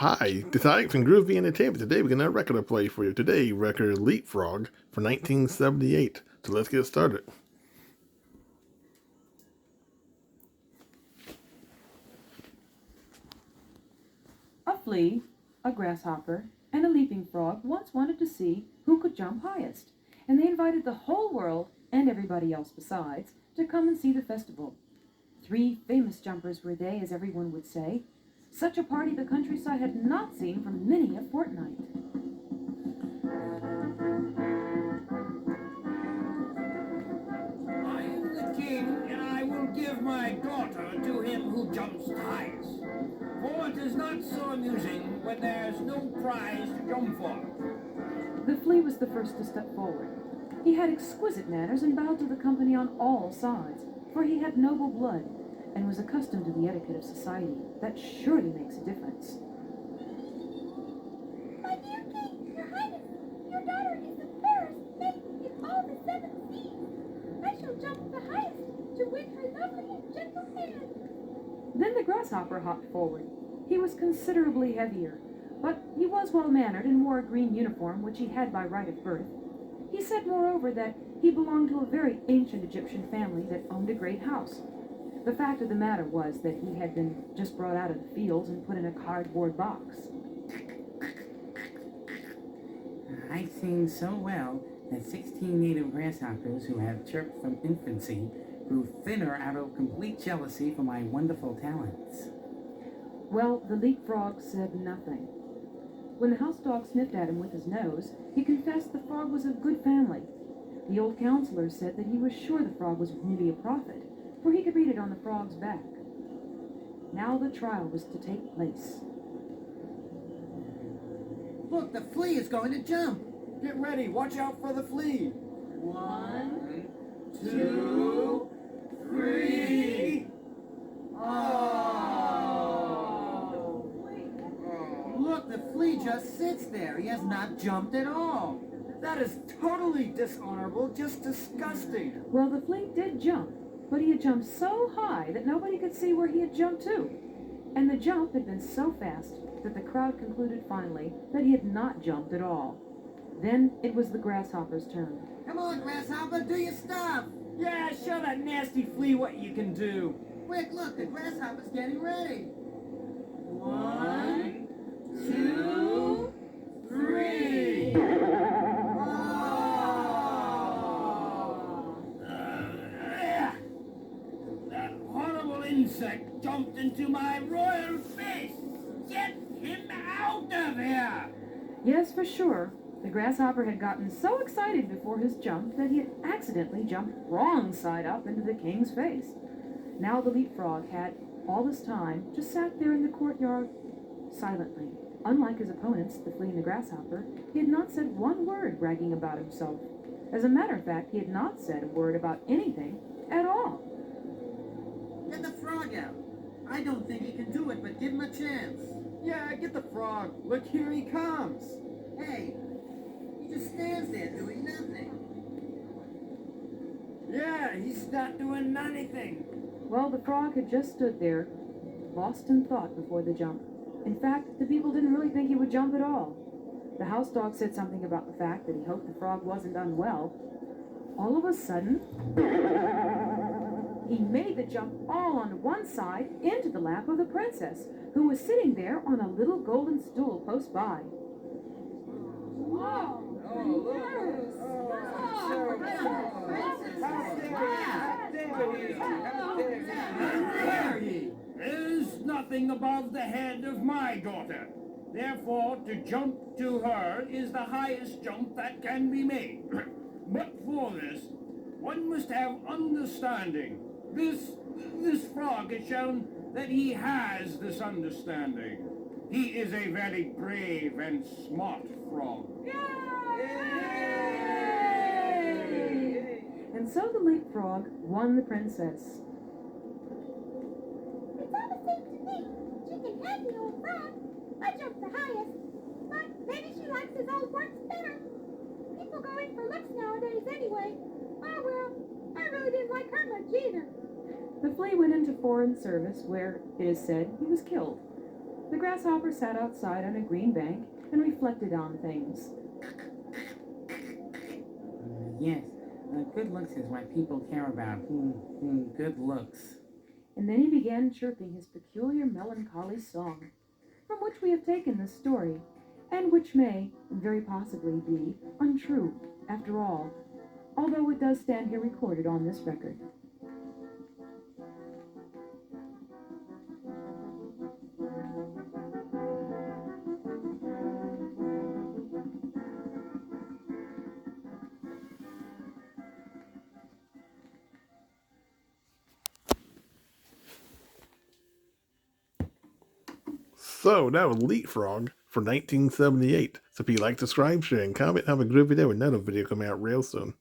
Hi, this is Alex from Groovy Entertainment. Today we're going to record a play for you. Today, record Leapfrog for 1978. So let's get started. A flea, a grasshopper, and a leaping frog once wanted to see who could jump highest, and they invited the whole world, and everybody else besides, to come and see the festival. 3 famous jumpers were they, as everyone would say. Such a party the countryside had not seen for many a fortnight. I am the king, and I will give my daughter to him who jumps highest. For it is not so amusing when there's no prize to jump for. The flea was the first to step forward. He had exquisite manners and bowed to the company on all sides, for he had noble blood and was accustomed to the etiquette of society. That surely makes a difference. My dear king, your highness, your daughter is the fairest maiden in all the 7 seas. I shall jump the highest to win her lovely and gentle hand. Then the grasshopper hopped forward. He was considerably heavier, but he was well-mannered and wore a green uniform which he had by right of birth. He said, moreover, that he belonged to a very ancient Egyptian family that owned a great house. The fact of the matter was that he had been just brought out of the fields and put in a cardboard box. I sing so well that 16 native grasshoppers who have chirped from infancy grew thinner out of complete jealousy for my wonderful talents. Well, the leapfrog said nothing. When the house dog sniffed at him with his nose, he confessed the frog was of good family. The old counselor said that he was sure the frog was really a prophet, for he could read it on the frog's back. Now the trial was to take place. Look, the flea is going to jump. Get ready, watch out for the flea. 1, 2, 3. Look, the flea just sits there. He has not jumped at all. That is totally dishonorable, just disgusting. Well, the flea did jump, but he had jumped so high that nobody could see where he had jumped to. And the jump had been so fast that the crowd concluded finally that he had not jumped at all. Then it was the grasshopper's turn. Come on, grasshopper, do your stuff. Yeah, show that nasty flea what you can do. Quick, look, the grasshopper's getting ready. 1, 2, 3. That horrible insect jumped into my royal face. Get him out of here! Yes, for sure. The grasshopper had gotten so excited before his jump that he had accidentally jumped wrong side up into the king's face. Now the leapfrog had, all this time, just sat there in the courtyard silently. Unlike his opponents, the flea and the grasshopper, he had not said one word bragging about himself. As a matter of fact, he had not said a word about anything at all. Get the frog out. I don't think he can do it, but give him a chance. Yeah, get the frog. Look, here he comes. Hey, he just stands there doing nothing. Yeah, he's not doing anything. Well, the frog had just stood there, lost in thought before the jump. In fact, the people didn't really think he would jump at all. The house dog said something about the fact that he hoped the frog wasn't unwell. All of a sudden, he made the jump all on one side into the lap of the princess, who was sitting there on a little golden stool close by. Whoa! There's nothing above the head of my daughter. Therefore, to jump to her is the highest jump that can be made. But for this, one must have understanding. This frog has shown that he has this understanding. He is a very brave and smart frog. And so the leapfrog won the princess. It's all the same to me. She can have the old frog. I jumped the highest. But maybe she likes his old works better. People go in for looks nowadays anyway. Oh well, I really didn't like her much either. The flea went into foreign service where, it is said, he was killed. The grasshopper sat outside on a green bank and reflected on things. Yes, good looks is what people care about. Good looks. And then he began chirping his peculiar melancholy song, from which we have taken this story, and which may, very possibly, be untrue, after all, although it does stand here recorded on this record. So that was Leapfrog for 1978. So if you like, subscribe, share, and comment, have a good video, and another video coming out real soon.